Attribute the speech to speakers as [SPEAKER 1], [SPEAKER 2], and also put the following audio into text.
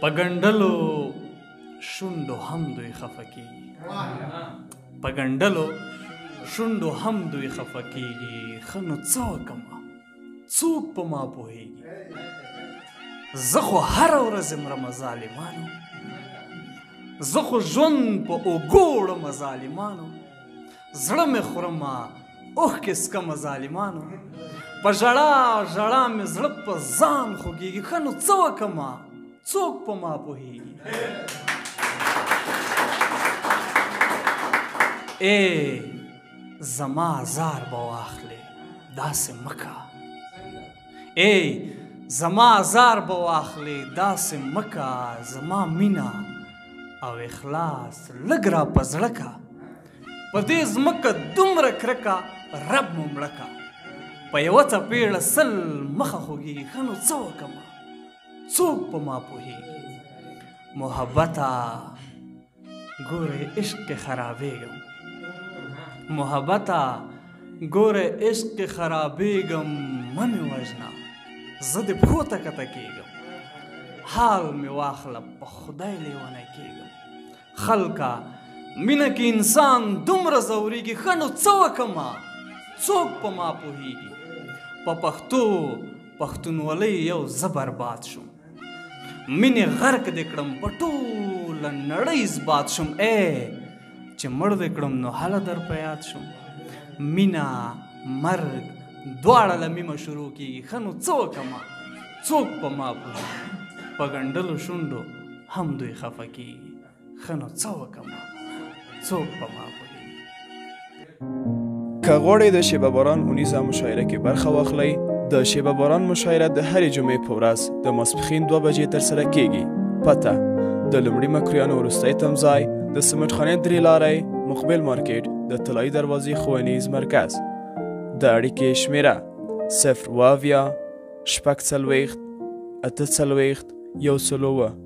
[SPEAKER 1] په ګنډلو شونډو هم دوی خفه کېږي په ګنډلو شونډو هم دوی خفه کېږي ښه نو څه وکړمه څوک په ما پوهېږي زه خو هره ورځ مرمه ظالمانو زه خو ژوند په اوږو وړمه ظالمانو زړه مې خورمه اوښکې څکمه ظالمانو په ژړا ژړا مې زړه په ځان خوږېږي ښه نو څه وکړمه څوک په ما پوهېږي ای زما زار به واخلې داسې مکه ای زما زار به واخلې داسې مکه زما مینه او اخلاص لږ را په زړه که په دې ځمکه دومره کرکه رب مو مړه که په یوه څپېړه سل مخه خوږېږي ښه نو څه وکړمه څوک په ما پوهېږي محبته ګوره عشق کې خرابېږم محبته ګوره عشق کې خرابېږم مه مې وژنه زه د پښو ته کته کېږم حال مې واخله په خدای لیونی کېږم خلکه مینه کې انسان دومره ځورېږي ښه نو څه وکړمه څوک په ما پوهېږي په پښتو پښتونولۍ یو زه برباد شوم مینې غرق دې کړم په ټوله نړۍ اثبات شوم ای چې مړ دې کړم نو هله در په یاد شوم مینه مرګ دواړه له میمه شروع کېږي ښه نو څه وکړمه څوک په ما پوهېږي په ګنډلو شونډو هم دوی خفه کېږي ښه نو څه وکړمه څوک په ما پوهېږي
[SPEAKER 2] که غواړئ د شیبه باران اونیزه مشاعره کې برخه واخلئ د شیبه باران مشاعره د هرې جمعې په ورځ د ماسپښین 2 بجې ترسره کیږي پته د لومړي مکرویانو وروستی تمځای د سمټخانې 3 لارۍ مقبل مارکیټ د طلایي دروازې ښوونیز مرکز د اړیکې شمیره 0 اویا شپږ څلوېښت اته څلوېښت 101